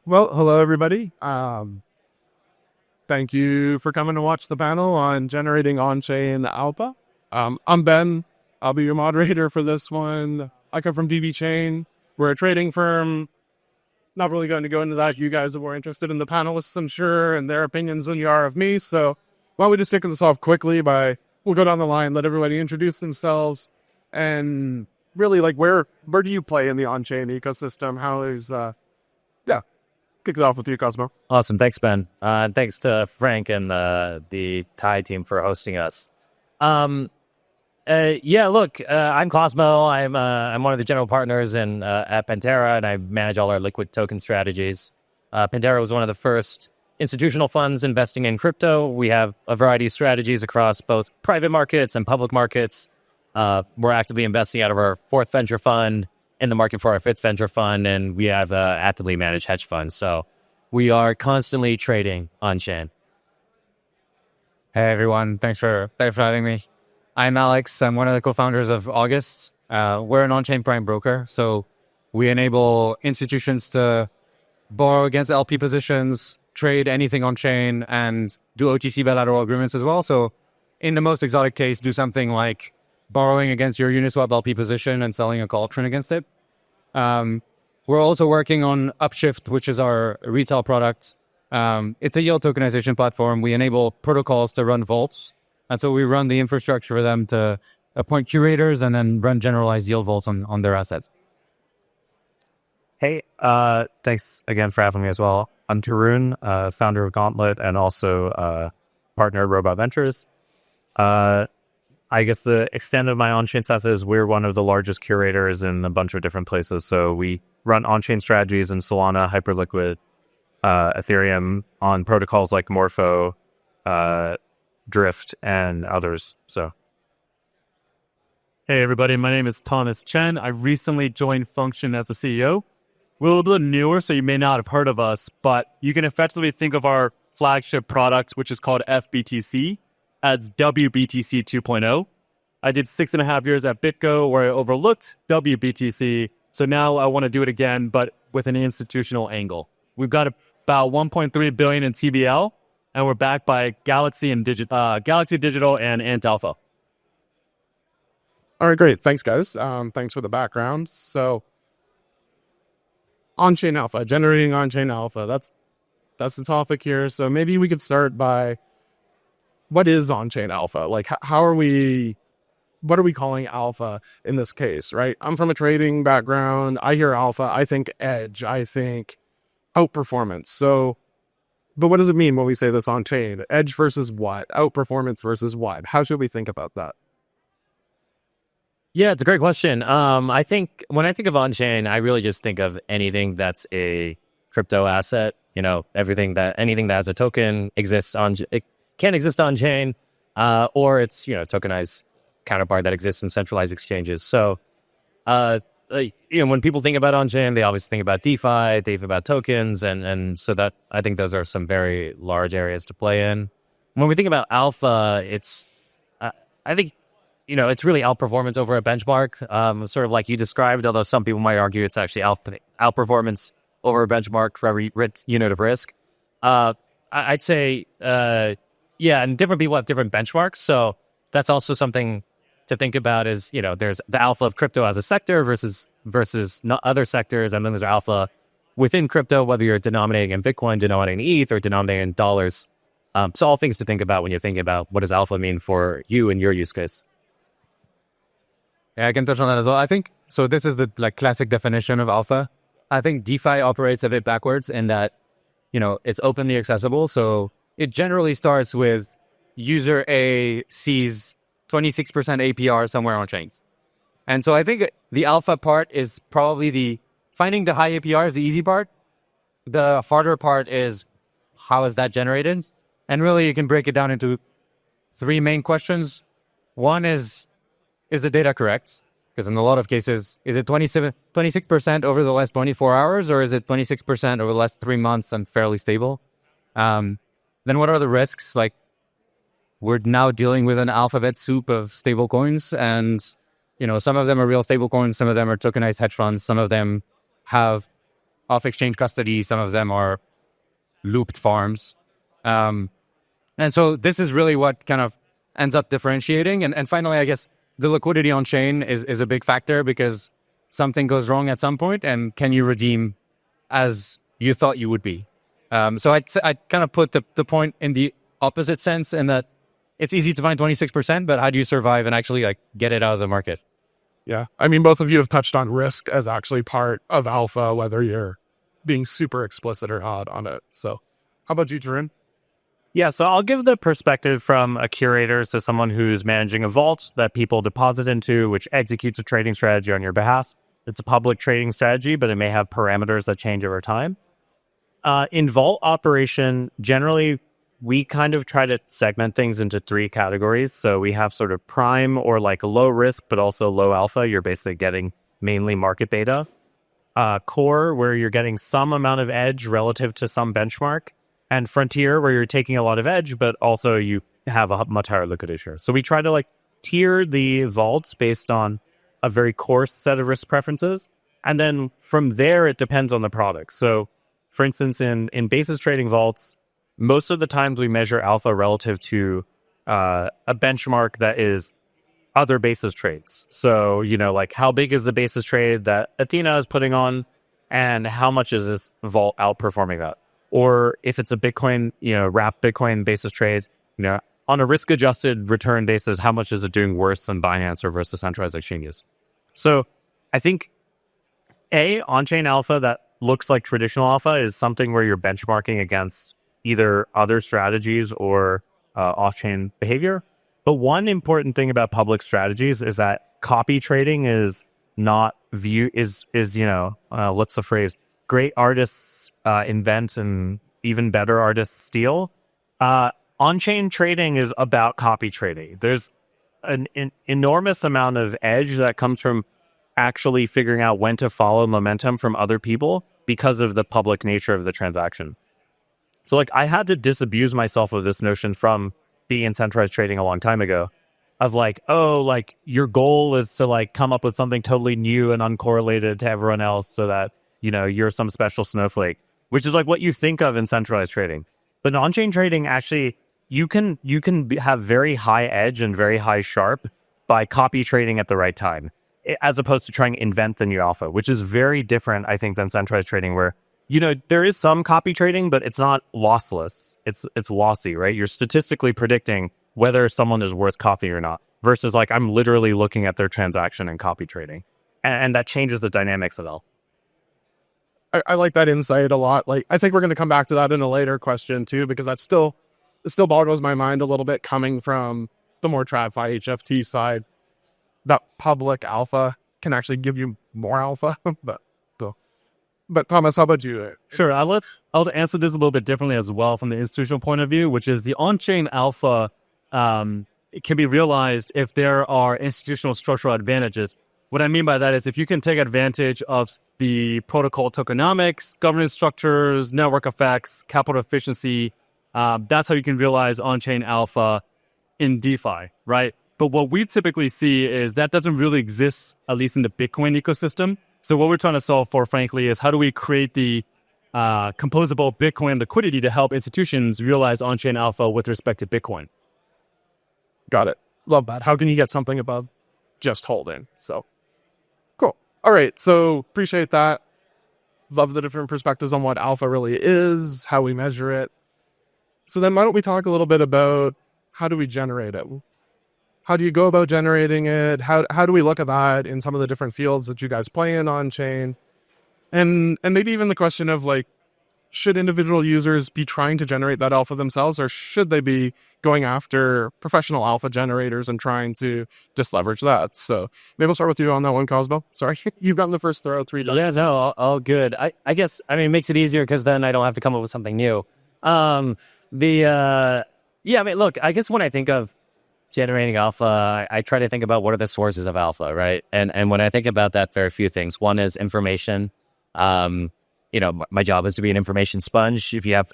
Well, hello, everybody. Thank you for coming to watch the panel on generating on-chain alpha. I'm Ben. I'll be your moderator for this one. I come from DB Chain. We're a trading firm. Not really going to go into that. You guys are more interested in the panelists, I'm sure, and their opinions than you are of me. So why don't we just kick this off quickly we'll go down the line, let everybody introduce themselves, and really, like, where do you play in the on-chain ecosystem? How is, kick it off with you, Cosmo. Awesome. Thanks, Ben. Thanks to Frank and the Thai team for hosting us. I'm Cosmo. I'm one of the general partners at Pantera, and I manage all our liquid token strategies. Pantera was one of the first institutional funds investing in crypto. We have a variety of strategies across both private markets and public markets. We're actively investing out of our fourth venture fund, in the market for our fifth venture fund, and we have actively managed hedge funds. So we are constantly trading on-chain. Hey, everyone. Thanks for having me. I'm Alex. I'm one of the co-founders of August. We're an on-chain prime broker, so we enable institutions to borrow against LP positions, trade anything on-chain, and do OTC bilateral agreements as well. So in the most exotic case, do something like borrowing against your Uniswap LP position and selling a call option against it. We're also working on Upshift, which is our retail product. It's a yield tokenization platform. We enable protocols to run vaults. And so we run the infrastructure for them to appoint curators and then run generalized yield vaults on their assets. Hey, thanks again for having me as well. I'm Tarun, founder of Gauntlet and also partner at Robot Ventures. I guess the extent of my on-chain stuff is we're one of the largest curators in a bunch of different places. So we run on-chain strategies in Solana, Hyperliquid, Ethereum on protocols like Morpho, Drift, and others. So, hey everybody, my name is Chen. I recently joined Function as the CEO. We're a little bit newer, so you may not have heard of us, but you can effectively think of our flagship product, which is called FBTC, as WBTC 2.0. I did 6.5 years at BitGo where I overlooked WBTC. So now I want to do it again, but with an institutional angle. We've got about 1.3 billion in TBL, and we're backed by Galaxy Digital and Ant Alpha. All right, great. Thanks, guys. Thanks for the background. So on-chain alpha, generating on-chain alpha. That's the topic here. So maybe we could start by, what is on-chain alpha? Like, what are we calling alpha in this case, right? I'm from a trading background. I hear alpha, I think edge, I think outperformance. So, but what does it mean when we say this on-chain? Edge versus what? Outperformance versus what? How should we think about that? Yeah, it's a great question. I think when I think of on-chain, I really just think of anything that's a crypto asset. Anything that has a token exists it can exist on chain, or it's tokenized counterpart that exists in centralized exchanges. So, when people think about on chain, they always think about DeFi, they think about tokens, and so that I think those are some very large areas to play in. When we think about alpha, it's I think it's really outperformance over a benchmark, sort of like you described. Although some people might argue it's actually outperformance over a benchmark for every unit of risk. I'd say. And different people have different benchmarks. So that's also something to think about is, there's the alpha of crypto as a sector versus not other sectors. And then there's alpha within crypto, whether you're denominating in Bitcoin, denominating in ETH, or denominating in dollars. So all things to think about when you're thinking about what does alpha mean for you and your use case. Yeah, I can touch on that as well. I think, so this is the classic definition of alpha. I think DeFi operates a bit backwards in that, it's openly accessible. So it generally starts with user A sees 26% APR somewhere on chains. And so I think the alpha part is probably finding the high APR is the easy part. The harder part is how is that generated? And really you can break it down into three main questions. One is the data correct? Because in a lot of cases, is it 26% over the last 24 hours or is it 26% over the last 3 months and fairly stable? Then what are the risks? Like, we're now dealing with an alphabet soup of stable coins, and some of them are real stable coins, some of them are tokenized hedge funds, some of them have off-exchange custody. Some of them are looped farms. And so this is really what kind of ends up differentiating. And finally, I guess the liquidity on chain is a big factor because something goes wrong at some point, and can you redeem as you thought you would be? So I'd kind of put the point in the opposite sense, in that it's easy to find 26%, but how do you survive and actually like get it out of the market? Yeah. I mean, both of you have touched on risk as actually part of alpha, whether you're being super explicit or not on it. So how about you, Tarun? Yeah, so I'll give the perspective from a curator, so someone who's managing a vault that people deposit into, which executes a trading strategy on your behalf. It's a public trading strategy, but it may have parameters that change over time. In vault operation, generally, we kind of try to segment things into 3 categories. So we have sort of prime or like low risk, but also low alpha. You're basically getting mainly market beta. Core, where you're getting some amount of edge relative to some benchmark. And frontier, where you're taking a lot of edge, but also you have a much higher liquidity share. So we try to like tier the vaults based on a very coarse set of risk preferences. And then from there, it depends on the product. So for instance, in basis trading vaults, most of the times we measure alpha relative to a benchmark that is other basis trades. So, like how big is the basis trade that Athena is putting on, and how much is this vault outperforming that? Or if it's a Bitcoin, wrap Bitcoin basis trade, on a risk adjusted return basis, how much is it doing worse than Binance or versus centralized exchanges? So I think on-chain alpha that looks like traditional alpha is something where you're benchmarking against either other strategies or off-chain behavior. But one important thing about public strategies is that copy trading is not what's the phrase? Great artists invent and even better artists steal. On-chain trading is about copy trading. There's an enormous amount of edge that comes from actually figuring out when to follow momentum from other people because of the public nature of the transaction. So like I had to disabuse myself of this notion from being in centralized trading a long time ago of like, oh, like your goal is to like come up with something totally new and uncorrelated to everyone else so that, you're some special snowflake, which is like what you think of in centralized trading. But in on-chain trading, actually, you can have very high edge and very high sharp by copy trading at the right time, as opposed to trying to invent the new alpha, which is very different, I think, than centralized trading, where there is some copy trading, but it's not lossless. It's lossy, right? You're statistically predicting whether someone is worth copy or not, versus like I'm literally looking at their transaction and copy trading, and that changes the dynamics of it. I like that insight a lot. Like, I think we're going to come back to that in a later question too, because it still boggles my mind a little bit coming from the more TradFi HFT side. That public alpha can actually give you more alpha, But Thomas, how about you? Sure, I'll answer this a little bit differently as well from the institutional point of view, which is the on-chain alpha it can be realized if there are institutional structural advantages. What I mean by that is if you can take advantage of the protocol tokenomics, governance structures, network effects, capital efficiency, that's how you can realize on-chain alpha in DeFi, right? But what we typically see is that doesn't really exist, at least in the Bitcoin ecosystem. So what we're trying to solve for, frankly, is how do we create the composable Bitcoin liquidity to help institutions realize on-chain alpha with respect to Bitcoin. Got it. Love that. How can you get something above just holding? So cool. All right. So appreciate that. Love the different perspectives on what alpha really is, how we measure it. So then why don't we talk a little bit about how do we generate it? How do you go about generating it? How do we look at that in some of the different fields that you guys play in on-chain? And maybe even the question of like, should individual users be trying to generate that alpha themselves, or should they be going after professional alpha generators and trying to just leverage that? So maybe we'll start with you on that one, Cosmo. Sorry, you've gotten the first throw 3 times. Yeah, no, all good. I guess, it makes it easier because then I don't have to come up with something new. Look, I guess when I think of generating alpha, I try to think about what are the sources of alpha, right? And when I think about that, there are a few things. One is information. My job is to be an information sponge. If you have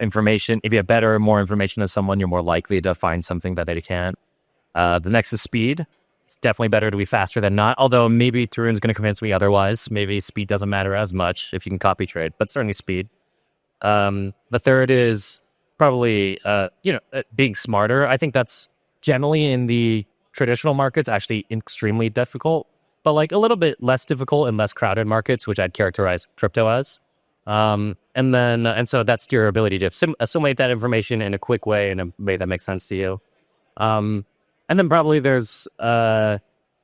better, more information than someone, you're more likely to find something that they can't. The next is speed. It's definitely better to be faster than not. Although maybe Tarun's going to convince me otherwise. Maybe speed doesn't matter as much if you can copy trade, but certainly speed. The third is probably being smarter. I think that's generally in the traditional markets actually extremely difficult, but like a little bit less difficult in less crowded markets, which I'd characterize crypto as. And so that's your ability to assimilate that information in a quick way, in a way that makes sense to you. And then probably there's, I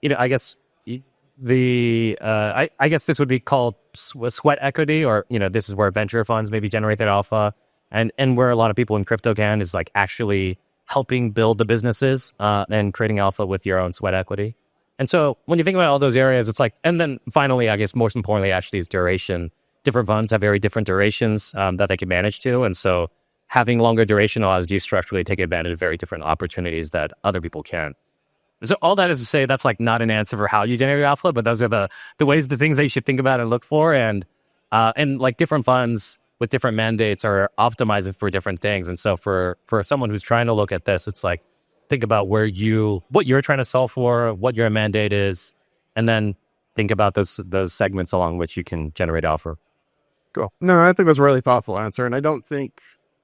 guess I guess this would be called sweat equity, or, this is where venture funds maybe generate that alpha, and where a lot of people in crypto can is like actually helping build the businesses, and creating alpha with your own sweat equity. And so when you think about all those areas, it's like, and then finally, I guess most importantly, actually is duration. Different funds have very different durations, that they can manage to. And so having longer duration allows you structurally to take advantage of very different opportunities that other people can. So all that is to say, that's like not an answer for how you generate alpha, but those are the ways, the things that you should think about and look for. And like different funds with different mandates are optimizing for different things. And so for someone who's trying to look at this, it's like, think about what you're trying to solve for, what your mandate is, and then think about those segments along which you can generate alpha. Cool. No, I think that's a really thoughtful answer. And I don't think,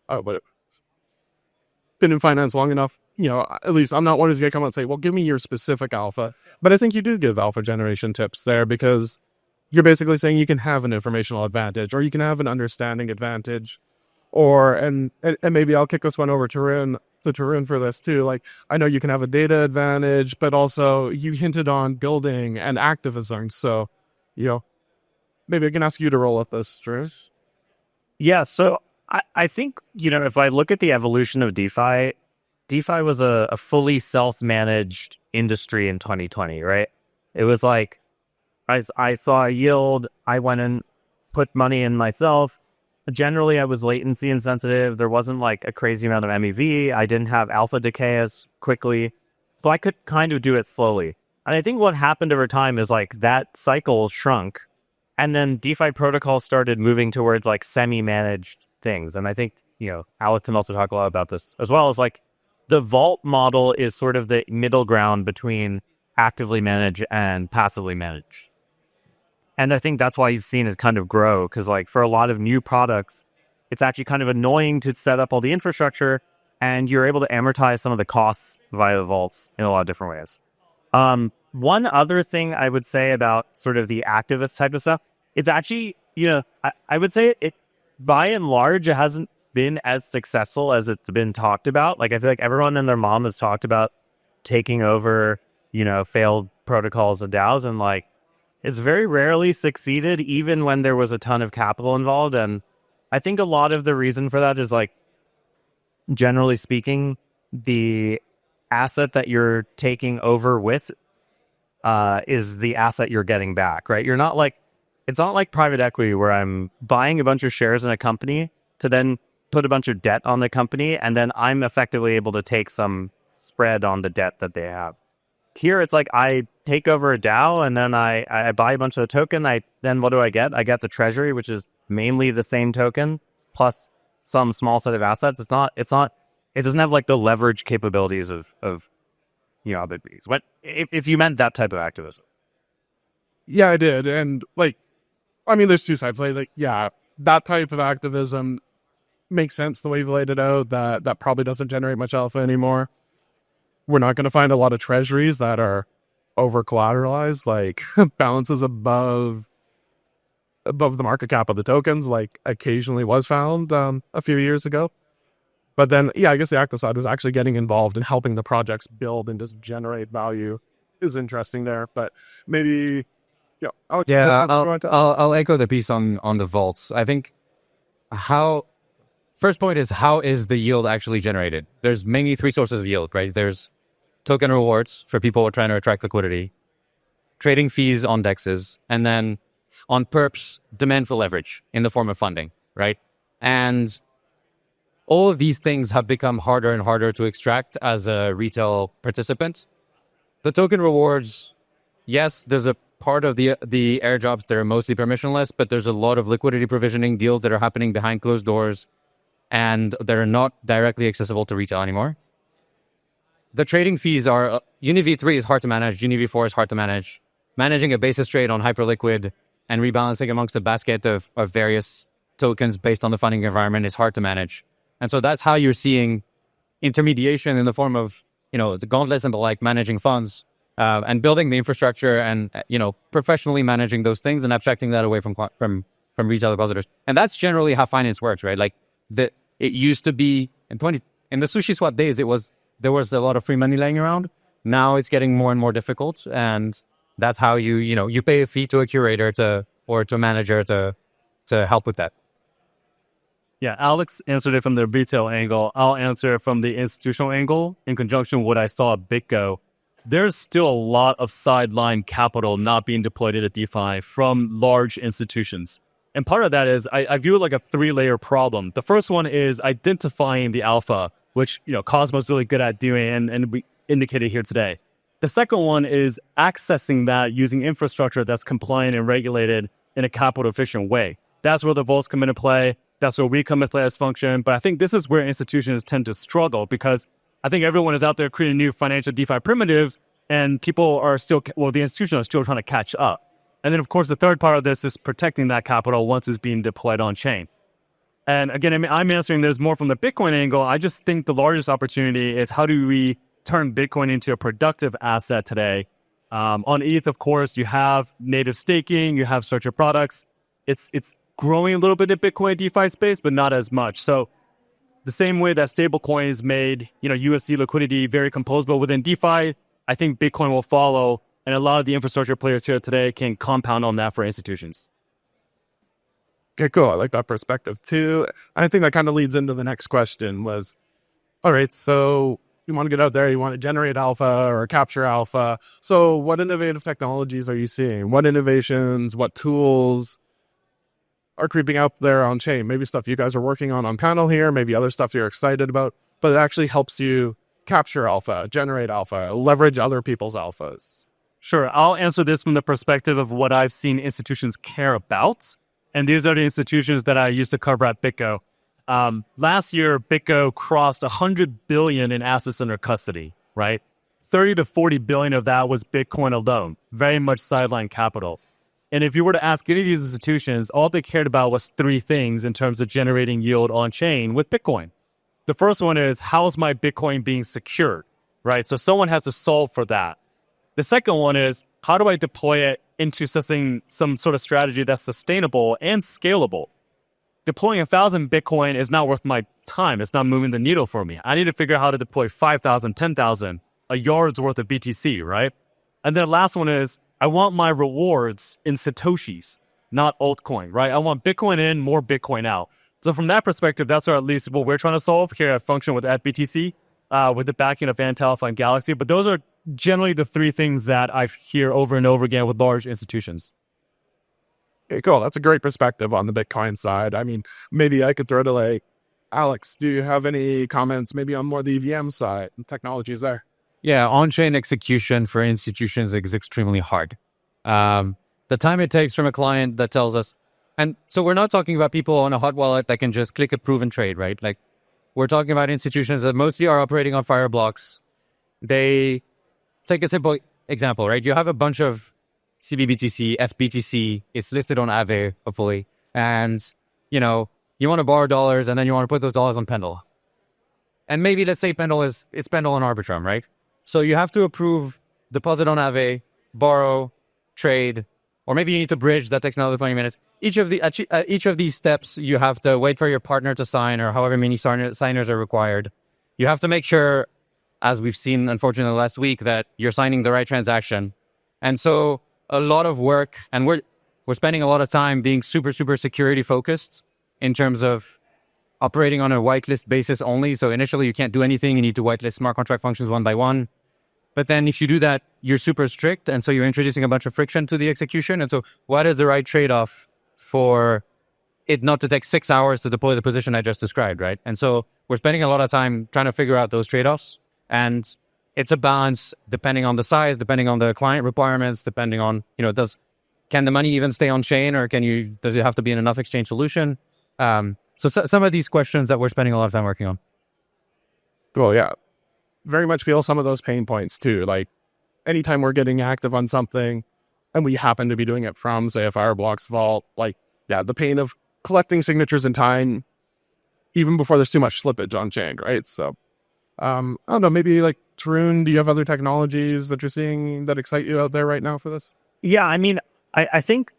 but been in finance long enough, at least I'm not one who's going to come out and say, well, give me your specific alpha. But I think you do give alpha generation tips there, because you're basically saying you can have an informational advantage, or you can have an understanding advantage, and maybe I'll kick this one over to Tarun for this too. Like, I know you can have a data advantage, but also you hinted on building and activism. So, maybe I can ask you to roll with this, Tarun. Yeah, so I think, if I look at the evolution of DeFi was a fully self-managed industry in 2020, right? It was like, I saw a yield, I went and put money in myself. Generally, I was latency insensitive. There wasn't like a crazy amount of MEV. I didn't have alpha decay as quickly. So I could kind of do it slowly. And I think what happened over time is like that cycle shrunk. And then DeFi protocols started moving towards like semi-managed things. And I think, Alex can also talk a lot about this as well, as like the vault model is sort of the middle ground between actively managed and passively managed. And I think that's why you've seen it kind of grow, because like for a lot of new products, it's actually kind of annoying to set up all the infrastructure, and you're able to amortize some of the costs via the vaults in a lot of different ways. One other thing I would say about sort of the activist type of stuff, it's actually, I would say it by and large, it hasn't been as successful as it's been talked about. Like, I feel like everyone and their mom has talked about taking over, failed protocols of DAOs, and like, it's very rarely succeeded, even when there was a ton of capital involved. And I think a lot of the reason for that is like, generally speaking, the asset that you're taking over with is the asset you're getting back, right? It's not like private equity where I'm buying a bunch of shares in a company to then put a bunch of debt on the company, and then I'm effectively able to take some spread on the debt that they have. Here, it's like I take over a DAO, and then I buy a bunch of the token. Then what do I get? I get the treasury, which is mainly the same token plus some small set of assets. It doesn't have like the leverage capabilities of other things. What if you meant that type of activism? Yeah, I did. And there's two sides. Yeah, that type of activism makes sense the way you've laid it out. That probably doesn't generate much alpha anymore. We're not going to find a lot of treasuries that are over collateralized, like balances above the market cap of the tokens, like occasionally was found a few years ago. But then, yeah, I guess the active side was actually getting involved in helping the projects build and just generate value is interesting there. But maybe, Alex, I'll echo the piece on the vaults. I think first point is, how is the yield actually generated? There's mainly three sources of yield, right? There's token rewards for people who are trying to attract liquidity, trading fees on dexes, and then on perps, demand for leverage in the form of funding, right? And all of these things have become harder and harder to extract as a retail participant. The token rewards, yes, there's a part of the airdrops that are mostly permissionless, but there's a lot of liquidity provisioning deals that are happening behind closed doors and that are not directly accessible to retail anymore. the trading fees are, UniV3 is hard to manage, UniV4 is hard to manage. Managing a basis trade on Hyperliquid and rebalancing amongst a basket of various tokens based on the funding environment is hard to manage. And so that's how you're seeing intermediation in the form of, the gauntlets and the like, managing funds and building the infrastructure and, professionally managing those things and abstracting that away from retail depositors. And that's generally how finance works, right? Like it used to be in the sushi swap days, there was a lot of free money laying around. Now it's getting more and more difficult. And that's how you pay a fee to a curator or to a manager to help with that. Yeah, Alex answered it from the retail angle. I'll answer it from the institutional angle in conjunction with what I saw at BitGo. There's still a lot of sideline capital not being deployed into DeFi from large institutions. And part of that is I view it like a 3-layer problem. The first one is identifying the alpha, which Cosmo is really good at doing, and we indicated here today. The second one is accessing that using infrastructure that's compliant and regulated in a capital efficient way. That's where the vaults come into play. That's where we come into play as function. But I think this is where institutions tend to struggle because I think everyone is out there creating new financial DeFi primitives and people are still, the institutions are still trying to catch up. And then, of course, the third part of this is protecting that capital once it's being deployed on chain. And again, I'm answering this more from the Bitcoin angle. I just think the largest opportunity is how do we turn Bitcoin into a productive asset today? On ETH, of course, you have native staking, you have structured products. It's growing a little bit in Bitcoin DeFi space, but not as much. So the same way that stablecoins made USD liquidity very composable within DeFi, I think Bitcoin will follow. And a lot of the infrastructure players here today can compound on that for institutions. Okay, cool. I like that perspective too. I think that kind of leads into the next question was, all right, so you want to get out there, you want to generate alpha or capture alpha. So what innovative technologies are you seeing? What innovations, what tools are creeping out there on chain? Maybe stuff you guys are working on panel here, maybe other stuff you're excited about, but it actually helps you capture alpha, generate alpha, leverage other people's alphas. Sure. I'll answer this from the perspective of what I've seen institutions care about. And these are the institutions that I used to cover at BitGo. Last year, BitGo crossed 100 billion in assets under custody, right? 30 to 40 billion of that was Bitcoin alone, very much sideline capital. And if you were to ask any of these institutions, all they cared about was 3 things in terms of generating yield on chain with Bitcoin. The first one is, how's my Bitcoin being secured, right? So someone has to solve for that. The second one is, how do I deploy it into some sort of strategy that's sustainable and scalable? Deploying 1,000 Bitcoin is not worth my time. It's not moving the needle for me. I need to figure out how to deploy 5,000, 10,000, a yard's worth of BTC, right? And then the last one is, I want my rewards in Satoshis, not altcoin, right? I want Bitcoin in, more Bitcoin out. So from that perspective, that's at least what we're trying to solve here at Function with FBTC, with the backing of Antalpha and Galaxy. But those are generally the 3 things that I hear over and over again with large institutions. Okay, cool. That's a great perspective on the Bitcoin side. I mean, maybe I could throw to Alex, do you have any comments maybe on more the EVM side and technologies there? Yeah, on-chain execution for institutions is extremely hard. The time it takes from a client that tells us, and so we're not talking about people on a hot wallet that can just click approve and trade, right? Like, we're talking about institutions that mostly are operating on Fireblocks. They take a simple example, right? You have a bunch of CBBTC, FBTC, it's listed on Aave, hopefully, and, you want to borrow dollars and then you want to put those dollars on Pendle. And maybe let's say it's Pendle and Arbitrum, right? So you have to approve deposit on Aave, borrow, trade, or maybe you need to bridge. That takes another 20 minutes. Each of these steps, you have to wait for your partner to sign or however many signers are required. You have to make sure, as we've seen, unfortunately, last week, that you're signing the right transaction. And so a lot of work, and we're spending a lot of time being super, super security focused in terms of operating on a whitelist basis only. So initially, you can't do anything. You need to whitelist smart contract functions one by one. But then if you do that, you're super strict. And so you're introducing a bunch of friction to the execution. And so what is the right trade-off for it not to take 6 hours to deploy the position I just described, right? And so we're spending a lot of time trying to figure out those trade-offs. And it's a balance depending on the size, depending on the client requirements, depending on, can the money even stay on chain or does it have to be in enough exchange solution? So some of these questions that we're spending a lot of time working on. Cool, yeah. very much feel some of those pain points too. Like anytime we're getting active on something and we happen to be doing it from, say, a Fireblocks vault, like, yeah, the pain of collecting signatures in time, even before there's too much slippage on chain, right? So, I don't know, maybe like Tarun, do you have other technologies that you're seeing that excite you out there right now for this? Yeah, I mean, I think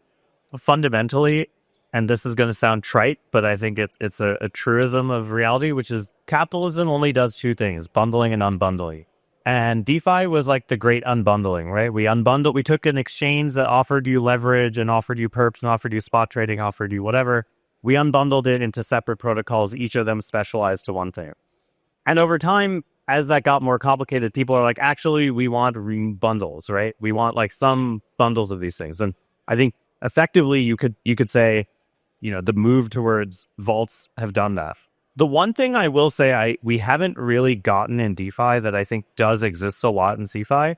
fundamentally, and this is going to sound trite, but I think it's a truism of reality, which is capitalism only does two things, bundling and unbundling. And DeFi was like the great unbundling, right? We took an exchange that offered you leverage and offered you perps and offered you spot trading, offered you whatever. We unbundled it into separate protocols, each of them specialized to one thing. And over time, as that got more complicated, people are like, actually, we want bundles, right? We want like some bundles of these things. And I think effectively you could say, the move towards vaults have done that. The one thing I will say we haven't really gotten in DeFi that I think does exist a lot in CeFi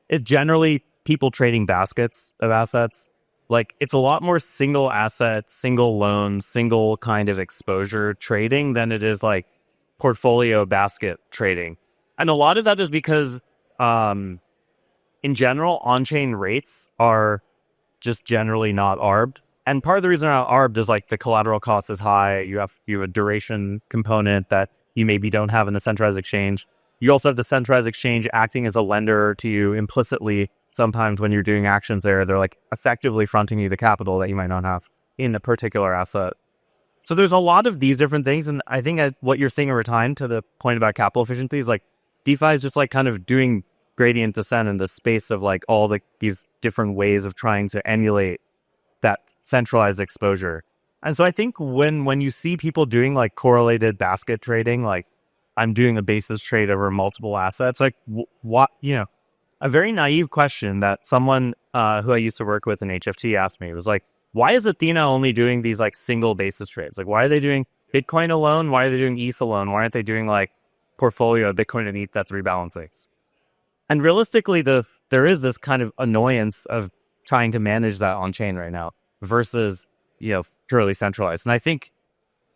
is generally people trading baskets of assets. Like it's a lot more single asset, single loan, single kind of exposure trading than it is like portfolio basket trading. And a lot of that is because in general, on-chain rates are just generally not arbed. And part of the reason they're not arbed is like the collateral cost is high. You have a duration component that you maybe don't have in the centralized exchange. You also have the centralized exchange acting as a lender to you implicitly. Sometimes when you're doing actions there, they're like effectively fronting you the capital that you might not have in a particular asset. So there's a lot of these different things. And I think what you're seeing over time, to the point about capital efficiency, is like DeFi is just like kind of doing gradient descent in the space of like all these different ways of trying to emulate that centralized exposure. And so I think when you see people doing like correlated basket trading, like I'm doing a basis trade over multiple assets, like what, a very naive question that someone who I used to work with in HFT asked me was like, why is Athena only doing these like single basis trades? Like, why are they doing Bitcoin alone? Why are they doing ETH alone? Why aren't they doing like portfolio Bitcoin and ETH that's rebalancing? And realistically, there is this kind of annoyance of trying to manage that on chain right now versus, purely centralized. And I think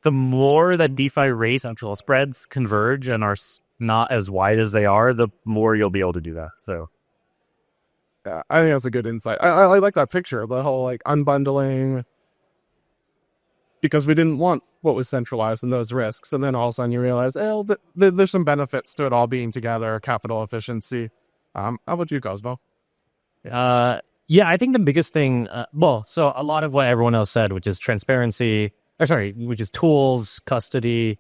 the more that DeFi rates central spreads converge and are not as wide as they are, the more you'll be able to do that. So, yeah, I think that's a good insight. I like that picture, the whole like unbundling, because we didn't want what was centralized and those risks. And then all of a sudden you realize, there's some benefits to it all being together, capital efficiency. How about you, Cosmo? Yeah, I think the biggest thing, so a lot of what everyone else said, which is which is tools, custody,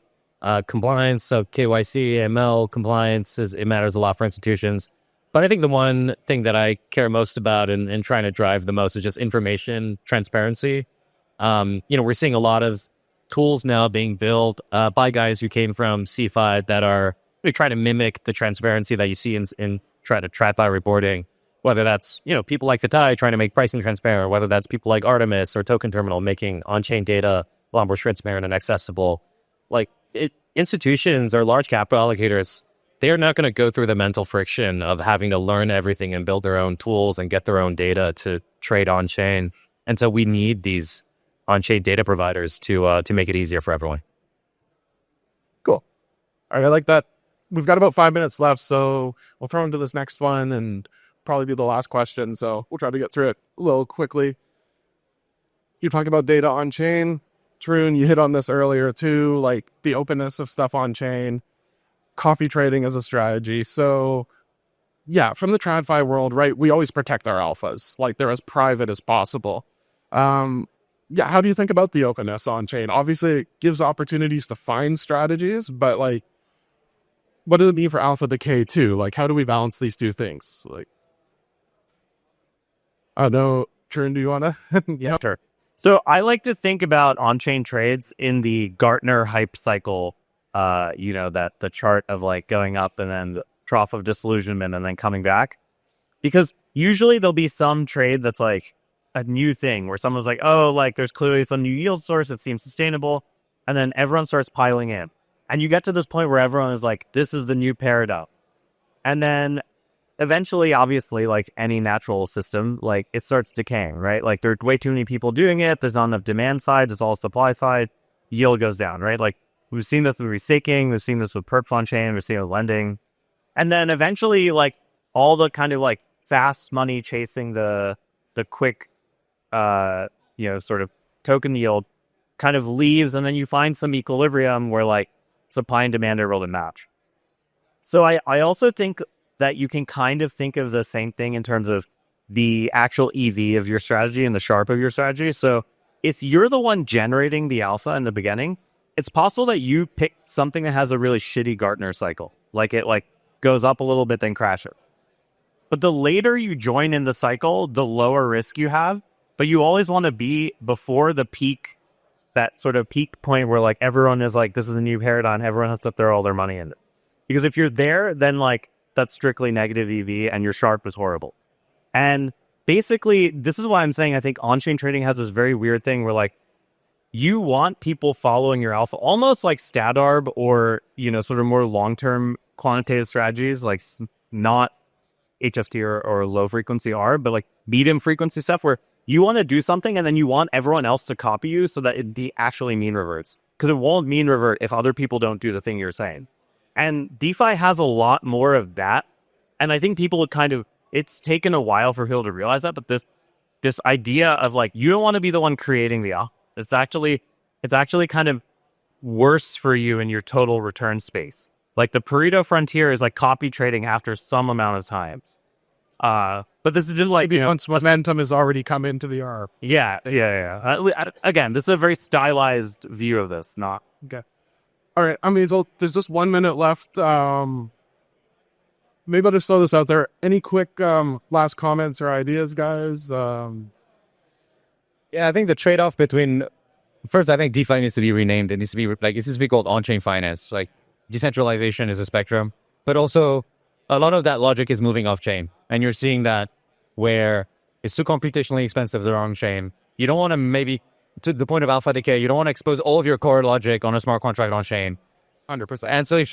compliance. So KYC, ML compliance, it matters a lot for institutions. But I think the one thing that I care most about and trying to drive the most is just information transparency. We're seeing a lot of tools now being built by guys who came from CeFi that are really trying to mimic the transparency that you see in try to TradFi reporting. Whether that's, people like the TIE trying to make pricing transparent, or whether that's people like Artemis or Token Terminal making on-chain data a lot more transparent and accessible. Like institutions or large capital allocators, they're not going to go through the mental friction of having to learn everything and build their own tools and get their own data to trade on-chain. And so we need these on-chain data providers to make it easier for everyone. Cool. All right, I like that. We've got about 5 minutes left, so we'll throw into this next one and probably be the last question, so we'll try to get through it a little quickly. You talk about data on chain. Tarun, you hit on this earlier too, like the openness of stuff on chain, coffee trading as a strategy. So yeah, from the TradFi world, right, we always protect our alphas, like they're as private as possible. How do you think about the openness on chain? Obviously it gives opportunities to find strategies, but like, what does it mean for alpha decay too? Like, how do we balance these two things? Like, I don't know, Chen, do you want to? Yeah, sure. So I like to think about on-chain trades in the Gartner hype cycle, that the chart of like going up and then the trough of disillusionment and then coming back. Because usually there'll be some trade that's like a new thing where someone's like, oh, like there's clearly some new yield source that seems sustainable. And then everyone starts piling in. And you get to this point where everyone is like, this is the new paradigm. And then eventually, obviously, like any natural system, like it starts decaying, right? Like there are way too many people doing it. There's not enough demand side. It's all supply side. Yield goes down, right? Like we've seen this with restaking. We've seen this with perps on chain. We've seen it with lending. And then eventually, like, all the kind of like fast money chasing the quick, sort of token yield kind of leaves, and then you find some equilibrium where like supply and demand are able to match. So I also think that you can kind of think of the same thing in terms of the actual EV of your strategy and the Sharp of your strategy. So if you're the one generating the alpha in the beginning, it's possible that you pick something that has a really shitty Gartner cycle. Like it like goes up a little bit, then crashes. But the later you join in the cycle, the lower risk you have. But you always want to be before the peak, that sort of peak point where like everyone is like, this is a new paradigm. Everyone has to throw all their money in it. Because if you're there, then like that's strictly negative EV and your Sharp is horrible. And basically, this is why I'm saying I think on-chain trading has this very weird thing where like you want people following your alpha, almost like StatArb or, sort of more long-term quantitative strategies, like not HFT or low frequency R, but like medium frequency stuff where you want to do something and then you want everyone else to copy you so that it actually mean reverts. Because it won't mean revert if other people don't do the thing you're saying. And DeFi has a lot more of that. And I think people would it's taken a while for people to realize that, but this idea of like, you don't want to be the one creating the alpha. It's actually kind of worse for you in your total return space. Like the Pareto frontier is like copy trading after some amount of times. But this is just like, once momentum has already come into the ARB. Yeah. Again, this is a very stylized view of this, not. Okay. All right. I mean, so there's just 1 minute left. Maybe I'll just throw this out there. Any quick last comments or ideas, guys? Yeah, I think the trade-off between, first, I think DeFi needs to be renamed. It needs to be called on-chain finance. Like decentralization is a spectrum, but also a lot of that logic is moving off-chain. And you're seeing that where it's too computationally expensive, the wrong chain. You don't want to maybe, to the point of alpha decay, you don't want to expose all of your core logic on a smart contract on-chain. 100%. And so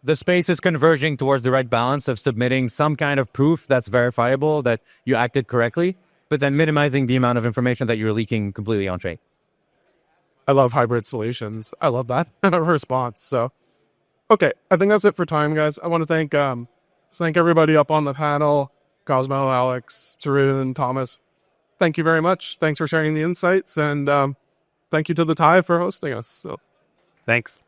the space is converging towards the right balance of submitting some kind of proof that's verifiable, that you acted correctly, but then minimizing the amount of information that you're leaking completely on-chain. I love hybrid solutions. I love that response. So, okay, I think that's it for time, guys. I want to thank everybody up on the panel, Cosmo, Alex, Tarun, Thomas. Thank you very much. Thanks for sharing the insights, and thank you to the Tide for hosting us. So, Thanks.